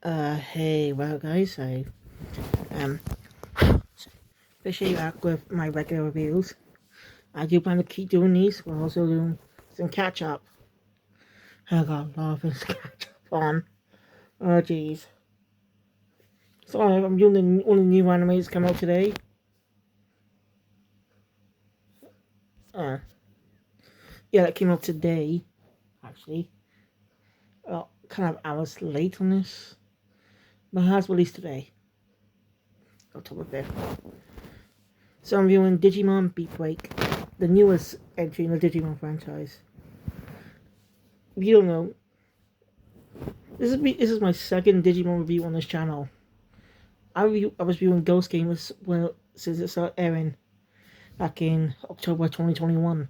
Hey, well, guys, I um officially back with my regular reviews. I do plan to keep doing these. We're also doing some catch up. I got a lot of things to catch up on. Oh, jeez. So I'm doing all the new animes come out today. Uh, yeah, that came out today, actually. Kind of hours late on this, but it has released today, October 5th. So I'm viewing Digimon Beatbreak, the newest entry in the Digimon franchise. If you don't know, this is my second Digimon review on this channel. I was viewing Ghost Gamers since it started airing back in October 2021.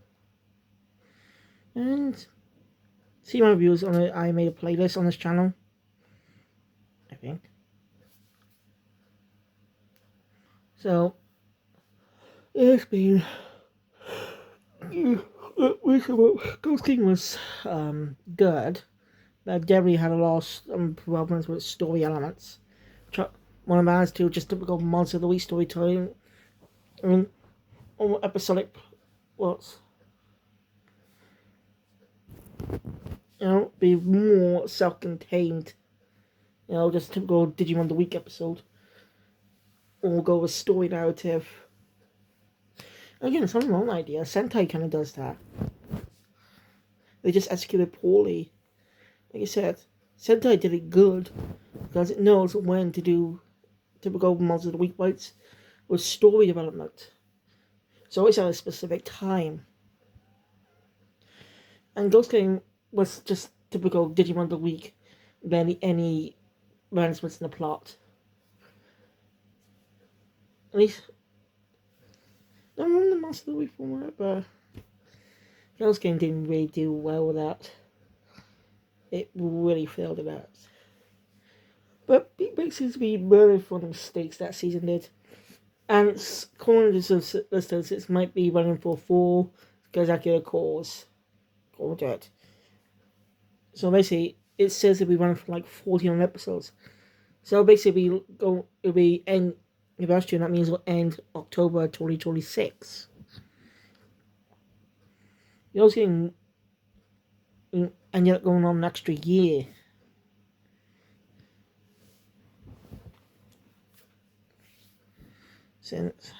And see my reviews on it. I made a playlist on this channel, I think. So it's been Ghost King was good, but definitely had a lot of problems with story elements. One of mine is too just typical Monster of the Week storytelling and episodic plots. Be more self-contained. Just typical Digimon of the Week episode. Or go with story narrative. Again, it's not my own idea. Sentai kind of does that. They just execute it poorly. Like I said, Sentai did it good because it knows when to do typical Monster of the Week bites with story development. It's always at a specific time. And Ghost Game was just typical Digimon of the Week, barely any advancements in the plot. At least, I don't remember the Monster of the Week format, but Ghost Game didn't really do well with that. It really failed at that. But Beatbreak seems to be learning from the mistakes that season did. And it's according to some listeners, it might be running for 4 consecutive calls. According to it. So basically, it says it'll be running for like 41 episodes. So basically, it'll be end last year, and that means it'll end October 2026. You're also getting ended up going on an extra year. Since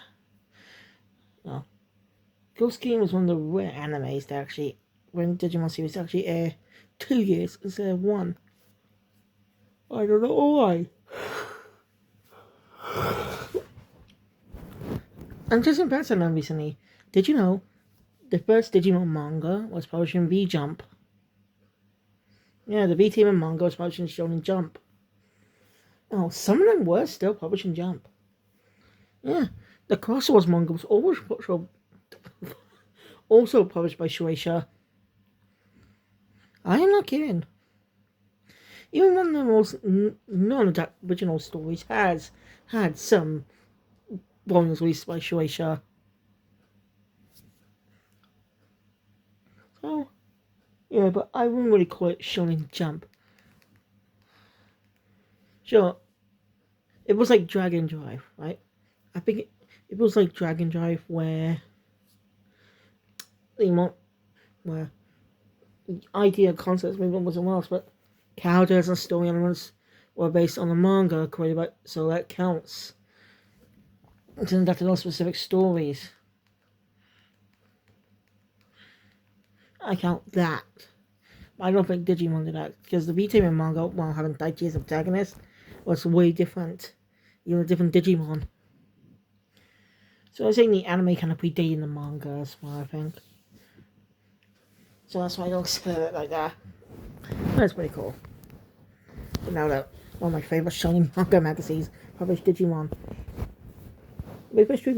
Ghost Game is one of the rare animes that actually, when Digimon series actually air 2 years instead of 1. I don't know why. And just in passing recently, did you know the first Digimon manga was published in V-Jump? Yeah, the V-Team manga was published in Shonen Jump. Oh, some of them were still published in Jump. Yeah, the Crosswords manga was also published by Shueisha. I am not kidding. Even one of the most non-original stories has had some volumes released by Shueisha. So, yeah, but I wouldn't really call it Shonen Jump. Sure, it was like Dragon Drive, right? I think it was like Dragon Drive where where the idea concepts maybe wasn't well, but characters and story elements were based on the manga created by, so that counts. It doesn't have to know specific stories. I count that. But I don't think Digimon did that because the V-Team manga, while having Daichi as a protagonist, was way different. Even a different Digimon. So I think the anime kind of predated the manga as well, I think. So that's why I don't say it like that. That's pretty cool. But now that one of my favorite shonen manga magazines published Digimon. Brief history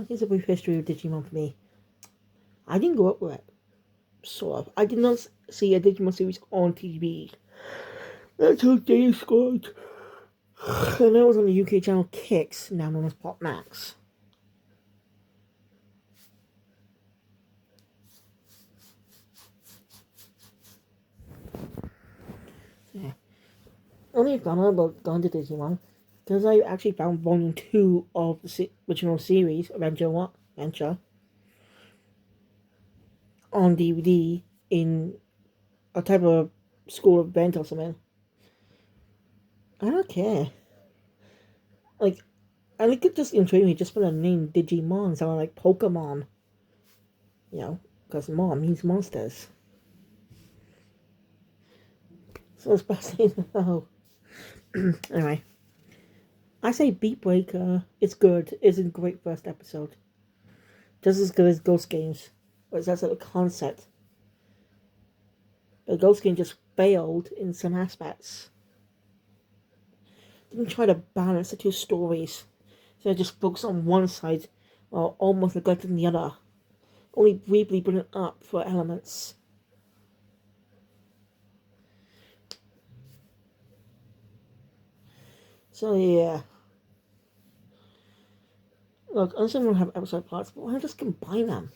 here's a brief history of Digimon for me. I didn't grow up with it. Sort of. I did not see a Digimon series on TV. Until Day Squad. And that was on the UK channel Kicks, now known as Pop Max. Yeah. Only found out about Gone to Digimon because I actually found Volume 2 of the original series, Adventure, on DVD in a type of school event or something. I don't care. Like, I think it just intrigued me just for the name Digimon, sounding like Pokemon. You know, because Mon means monsters. So it's fascinating to know. Anyway, I say Beatbreak, it's good. It's a great first episode. Just as good as Ghost Games. But that's a concept. But Ghost Game just failed in some aspects. Didn't try to balance the two stories. So I just focus on one side while almost neglecting the other. Only briefly bring it up for elements. So yeah. Look, I understand we don't have episode parts, but why not just combine them?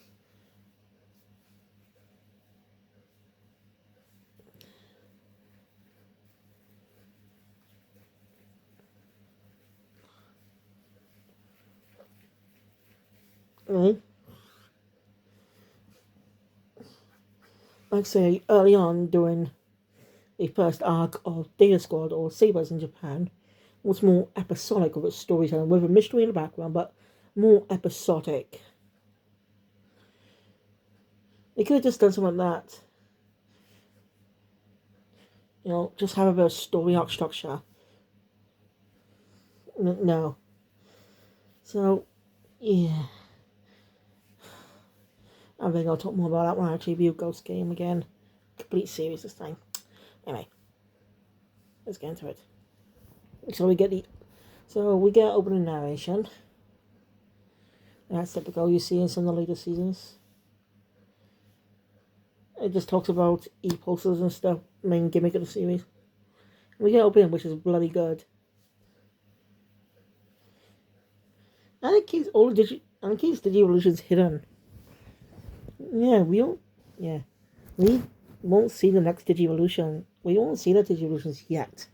Right? Like say early on during the first arc of Data Squad or Sabers in Japan was more episodic of its storytelling with a mystery in the background, but more episodic. They could have just done something like that. You know, just have a bit of story arc structure. No. So, yeah. I think I'll talk more about that when I actually review Ghost Game again. Complete series this time. Anyway, let's get into it. So we get opening narration. That's typical you see in some of the later seasons. It just talks about e-posters and stuff, main gimmick of the series. We get opening, which is bloody good. And it keeps all the Digivolutions hidden. Yeah, we don't. Yeah, we won't see the next Digivolution. We won't see the Digivolutions yet.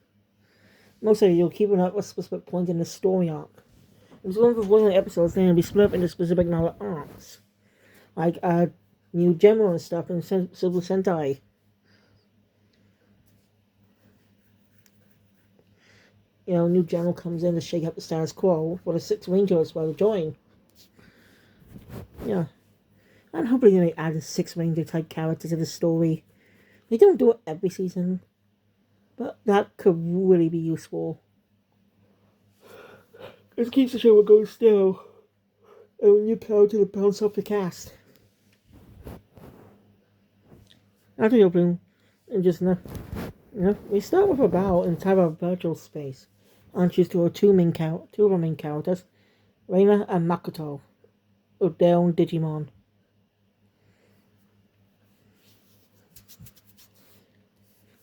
Mostly, you'll keep it at a specific point in the story arc. It's one of the episodes, they're going to be split up into specific novel arcs. Like, New Gemma and stuff in Silver Sentai. You know, New Gemma comes in to shake up the status quo for the Six Rangers while they join. Yeah. I'm hoping they add a Six Ranger type character to the story. They don't do it every season, but that could really be useful. It keeps the show going still. And a new character to bounce off the cast. After the opening, and just we start with a battle in type of virtual space. And choose to two of our main characters, Reina and Makoto, with their own Digimon.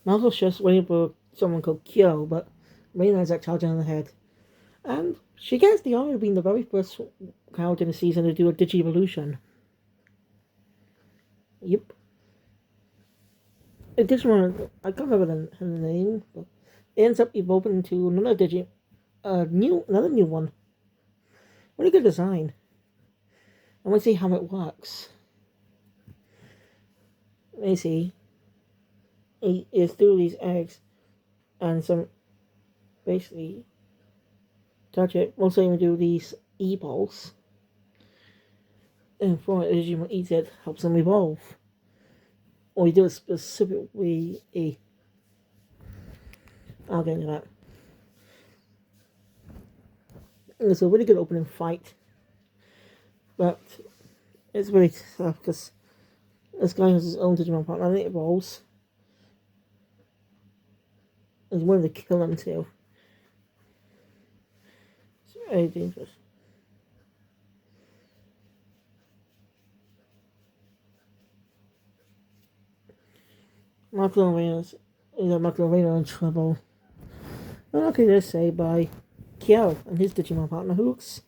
Makoto's just waiting for someone called Kyo, but Reina has that charge on her head. And she gets the honor of being the very first character in the season to do a Digivolution. Yep. It just one, I can't remember her name, but it ends up evolving into another another new one. Really good design. I want to see how it works. Let me see. It's through these eggs and some basically touch it. Mostly we do these e-balls. And for it, as you eat it, helps them evolve. Or you do it specifically I'll get into that. It's a really good opening fight. But it's really tough because this guy has his own Digimon partner and it evolves. And he's willing to kill him too. It's very dangerous. Marco Arena's Marco Arena in trouble. Well, okay, let's say by Kyo and his Digimon partner, who looks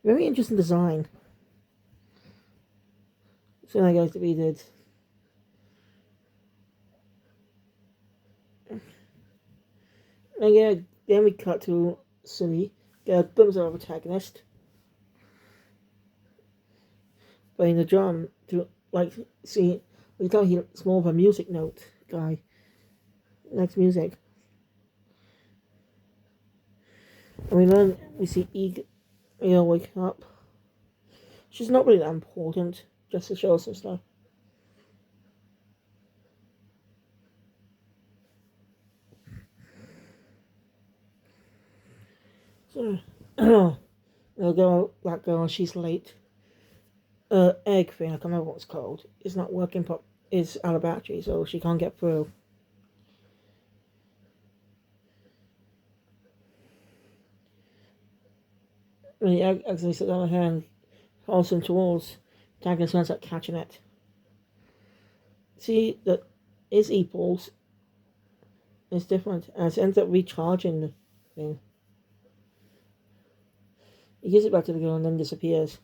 very interesting design. So that guy's defeated. And yeah, then we cut to Sunny, get a glimpse of our protagonist playing the drum to like see. We thought he's more of a music note guy. Likes music, and we see wake up. She's not really that important, just to show us some stuff. So, that girl, she's late. Egg thing, I can't remember what it's called. It's not working. It's out of battery, so she can't get through. And the egg actually sits on her hand, holds him towards. Tagging ends up catching it. See that his equals is different, and it ends up recharging the thing. He gives it back to the girl and then disappears.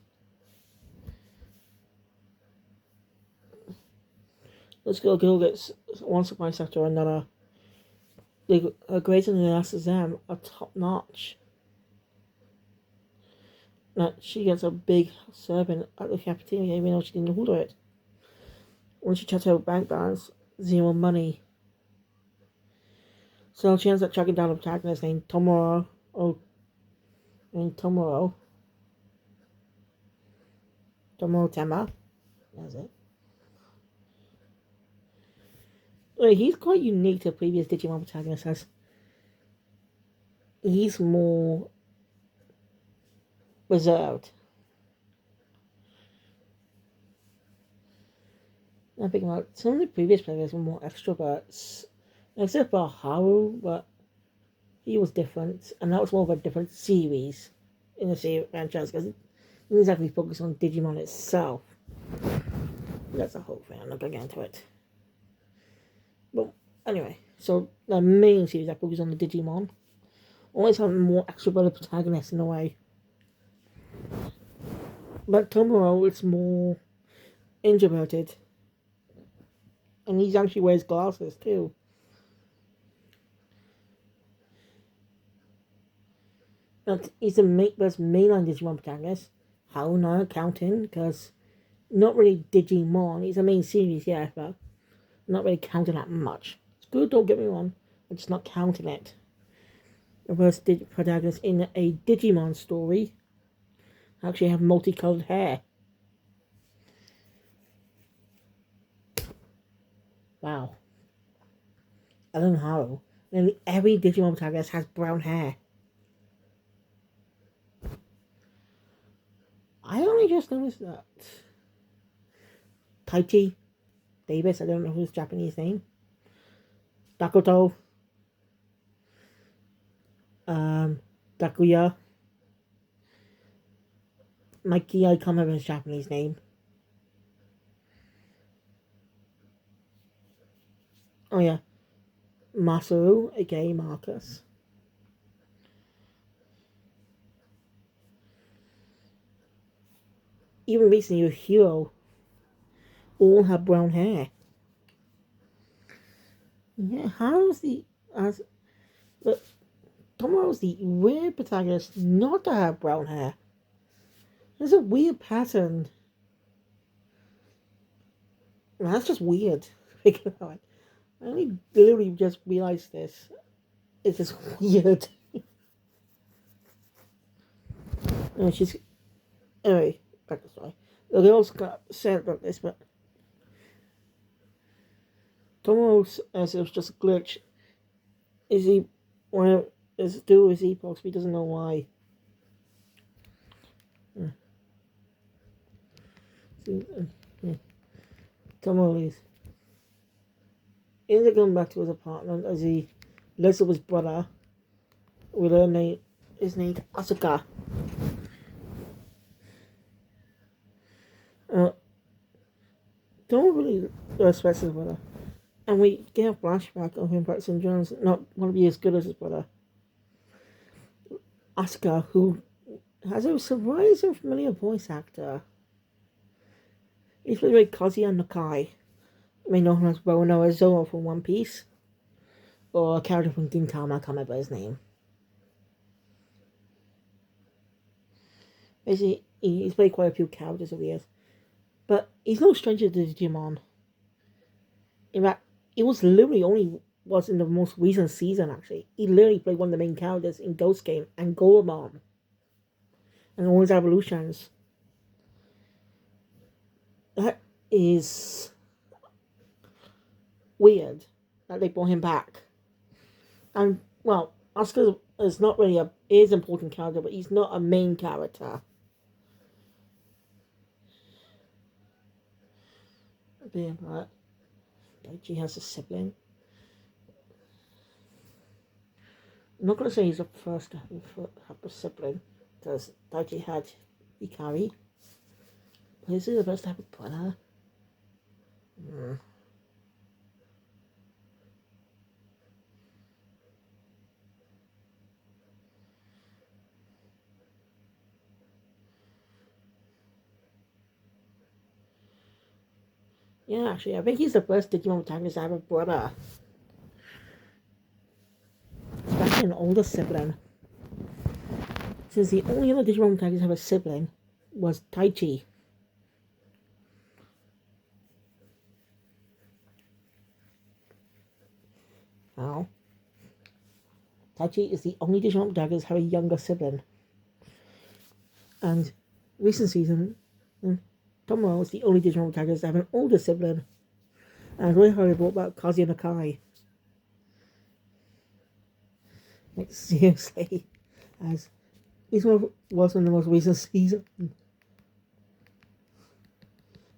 This girl gets one surprise after another. Her grades in the last exam are top notch. Now, she gets a big serving at the cafeteria even though she didn't order it. When she checks her bank balance, zero money. So she ends up tracking down a protagonist named Tomoro. Tomoro Tema. That's it. He's quite unique to previous Digimon protagonists as he's more reserved. I think about some of the previous players were more extroverts. Except for Haru, but he was different, and that was more of a different series in the series franchise because it didn't exactly focus on Digimon itself. That's a whole thing. I'm not gonna get into it. But anyway, so the main series that focuses on the Digimon always have more extroverted protagonists in a way. But Tomoro is more introverted. And he actually wears glasses too. But he's the mainline Digimon protagonist. How not counting, because not really Digimon. He's a main series, yeah, but not really counting that much. It's good, don't get me wrong. I'm just not counting it. The first protagonist in a Digimon story actually have multicolored hair. Wow. I don't know how. Nearly every Digimon protagonist has brown hair. I only just noticed that. Taichi Davis, I don't know his Japanese name. Dakoto. Dakuya. Mikey, I can't remember his Japanese name. Oh yeah. Masaru, aka Marcus. Even recently, Hero all have brown hair. Yeah, how's the as but Tomoro's the weird protagonist not to have brown hair. There's a weird pattern. That's just weird. I only literally just realized this. It's just weird. She's anyway. Back to the story. The girls got sad about this, but Tomoro says it was just a glitch. Is he one is due his epochs? He doesn't know why. Tomoro leaves. He ends up going back to his apartment as he lives with his brother. We learn his name Asuka. Don't really respect his brother. And we get a flashback of him practicing drums, not want to be as good as his brother. Asuka, who has a surprisingly familiar voice actor. He's played by Kazuya Nakai. You may know him as Rono or Zoro from One Piece. or a character from Gintama, I can't remember his name. Basically, he's played quite a few characters over the years. But he's no stranger to Digimon. In fact, it was literally only was in the most recent season, actually. He literally played one of the main characters in Ghost Game and Goemon. And all his evolutions. That is weird that they brought him back. And, well, Oscar is not really is an important character, but he's not a main character. But Daichi has a sibling. I'm not going to say he's the first to have a sibling, because Daichi had Ikari. But is he the first to have a brother? Yeah, actually, I think he's the first Digimon protagonist to have a brother. Especially an older sibling. Since the only other Digimon protagonist to have a sibling was Taichi. Now, Taichi is the only Digimon protagonist to have a younger sibling. And recent season, Tomoe is the only Digimon protagonist to have an older sibling. And I really heard about Kazuya Nakai. Like, seriously. As this one was in the most recent season.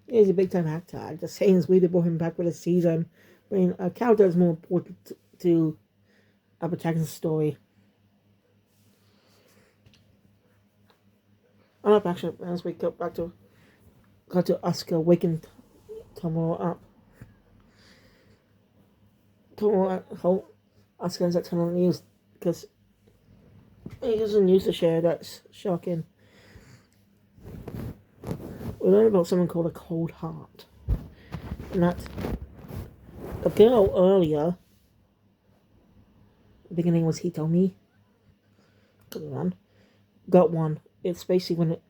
He's a big time actor. I'm just saying it's weird they brought him back for the season. I mean, a character is more important to a protagonist's story. I'm not actually, as we go back to Asuka waking Tomoe up. Tomoe, how Asuka ends up telling the news because he doesn't use to share. That's shocking. We learn about something called a cold heart. And that a girl earlier, the beginning was Hitomi, could be one, got one. It's basically when it.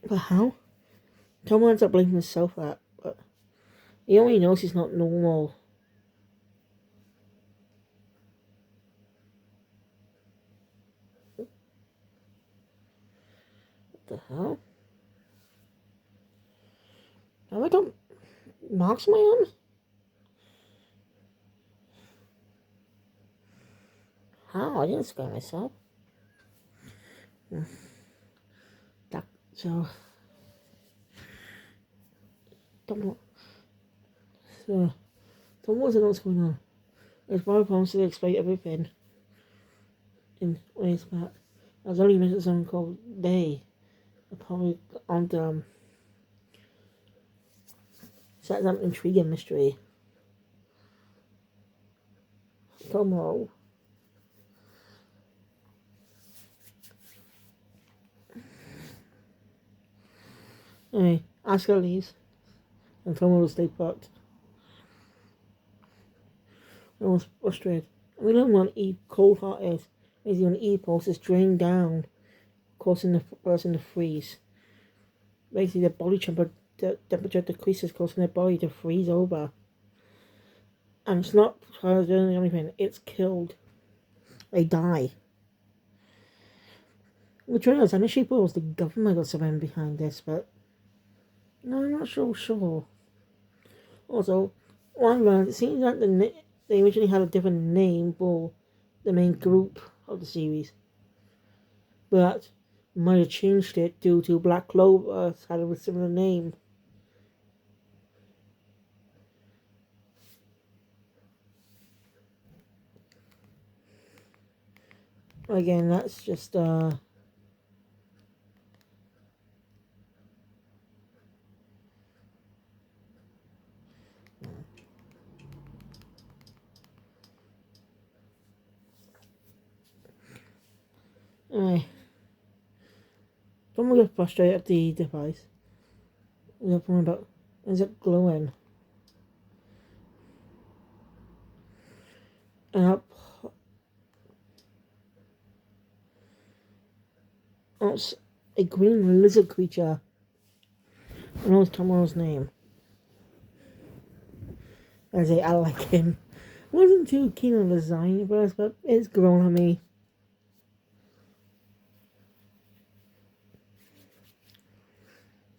But how? Tomoe ends up blaming himself for that, but he only knows he's not normal. What the hell? Have I got marks on my arm? How? I didn't scare myself. So, Tomoe doesn't know what's going on. His brother promised to explain everything when he's back. I was only mentioned something called Day. Probably on the set some intriguing mystery. Tomoe. Anyway, Asuka leaves, and Tomoe will stay put. I was frustrated. We learn what cold heart is. Basically, when E pulse is drained down, causing the person to freeze. Basically, the body temperature decreases, causing their body to freeze over. And it's not doing anything, it's killed. They die. Which realize, I initially thought it was the government or something behind this, but no, I'm not so sure. Also, one learned, it seems that they originally had a different name for the main group of the series, but might have changed it due to Black Clover had a similar name. Again, that's just anyway. Don't get frustrated at the device. Is it glowing? And it's a green lizard creature. I know it's Tomorrow's name. I like him. Wasn't too keen on the design at first, but it's grown on me.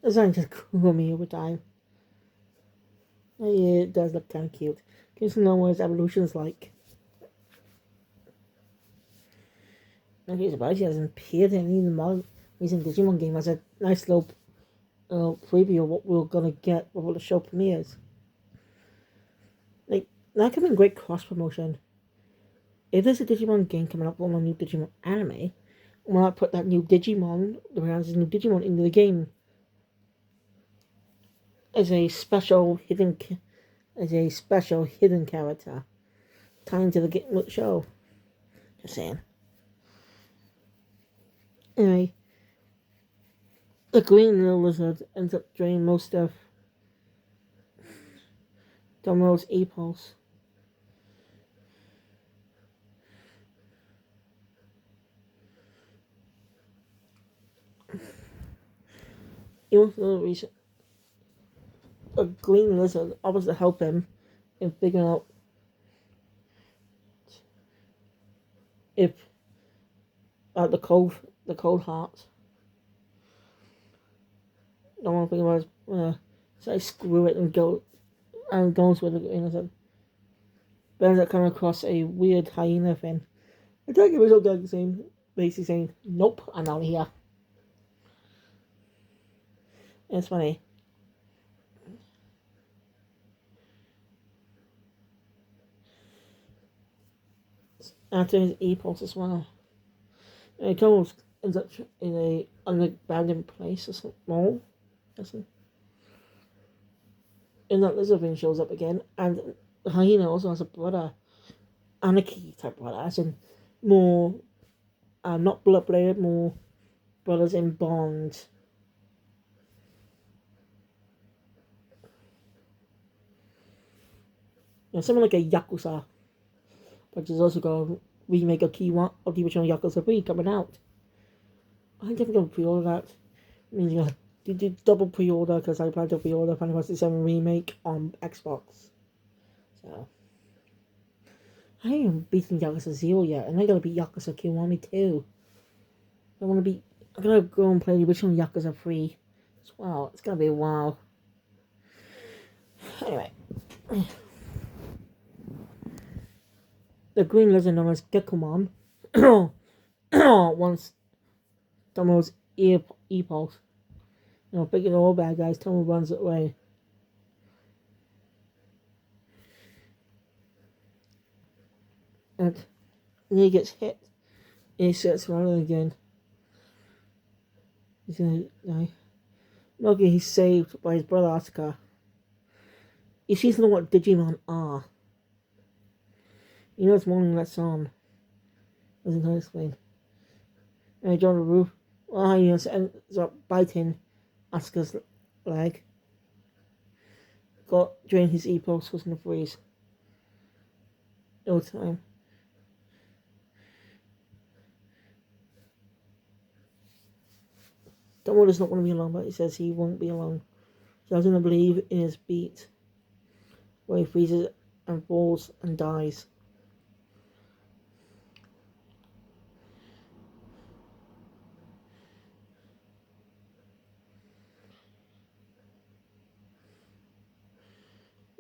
The design just grew on me over time. Yeah, it does look kind of cute. Gives to know what his evolution's like. I'm surprised he hasn't appeared in any of the recent Digimon game as a nice little preview of what we're gonna get before the show premieres. Like, that could be great cross promotion. If there's a Digimon game coming up on a new Digimon anime, why not put that new Digimon, the new Digimon, into the game as a special hidden character, tying to the show. Just saying. Anyway, the green little lizard ends up draining most of Domino's A-pulse. Even for the reason, a green lizard offers to help him in figuring out if the cold heart. The one thing was say screw it and goes with the green lizard. But ends up coming across a weird hyena thing. I think it was all good saying basically saying, nope, I'm out of here. And it's funny. After his E-pulse as well. And it almost ends up in an abandoned place or something. Mall. And that lizard thing shows up again. And the hyena also has a brother. Anarchy type brother. As in more, not blood related, more brothers in bond. Something like a Yakuza. But there's also got a remake of T1 of the original Yakuza 3 coming out. I think I'm going to pre-order that. I mean, you do double pre-order because I plan to pre-order Final Fantasy 7 Remake on Xbox. So, I haven't beaten Yakuza 0 yet, and I gotta beat Yakuza Kiwami too. I'm gonna go and play the original Yakuza 3 as well. It's gonna be a while. Anyway. The green lizard known as Gekomon once Tomo's e-pulse. Picking all bad guys, Tomo runs away. And he gets hit. And he starts running again. He's gonna die. Luckily, he's saved by his brother Asuka. He seems to know what Digimon are. He knows more than that's on. Doesn't know explain. And he jumped the roof. Well, he ends up biting Asuka's leg. Drained his E-pulse, was in the freeze. No time. Tomo does not want to be alone, but he says he won't be alone. He doesn't believe in his beat, where he freezes and falls and dies.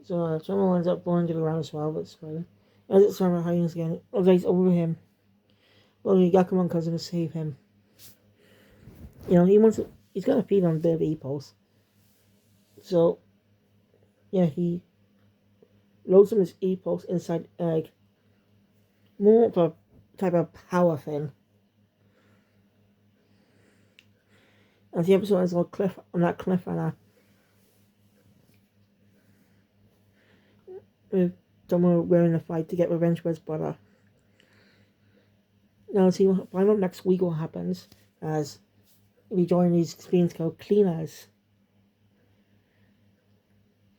So Tomo ends up falling to the ground as well, but it's fine. As it's time hyenas again, Oga's over him. Well, the Yakuman comes in to save him. He's got to feed on a bit of E-pulse. So, he loads him his E-pulse inside the egg. More of a type of power thing. As the episode ends on that cliffhanger. With Tomo winning the fight to get revenge for his brother. Now, find out next week what happens as we join these experience called cleaners.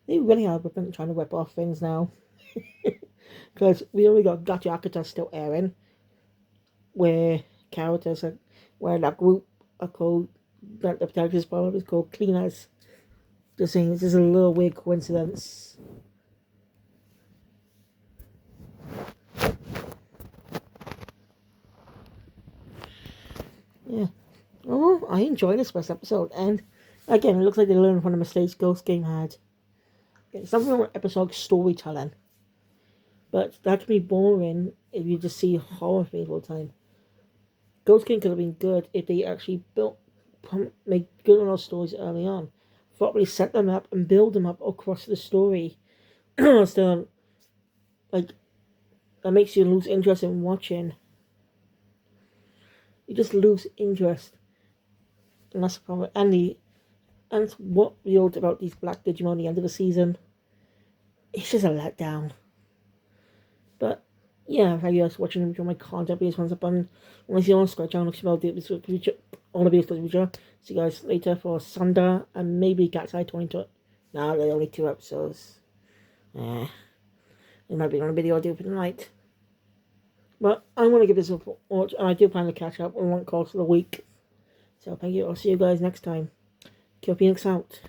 They really are trying to whip off things now. Because we only got Gacha Akata still airing, where characters are, where that group are called, that the protagonist part is called Cleaners. Just saying, this is a little weird coincidence. Yeah. Oh, I enjoyed this first episode, and again, it looks like they learned from the mistakes Ghost Game had. It's something with episodic storytelling, but that can be boring if you just see horror things all the time. Ghost Game could have been good if they actually make good on those stories early on, properly set them up and build them up across the story. So, like, that makes you lose interest in watching. You just lose interest, and that's the problem. And what we wrote about these black Digimon at the end of the season, it's just a letdown. But yeah, thank you guys for watching and enjoy my content. Please thumbs up button. Unless you want to subscribe channel, about the future, all the videos for the future. See you guys later for Sunday and maybe Cat's Eye 22. No, they're only 2 episodes. It might be one video I'll do for tonight. But I'm going to give this a watch, and I do plan to catch up on one course of the week. So thank you. I'll see you guys next time. Kill Phoenix out.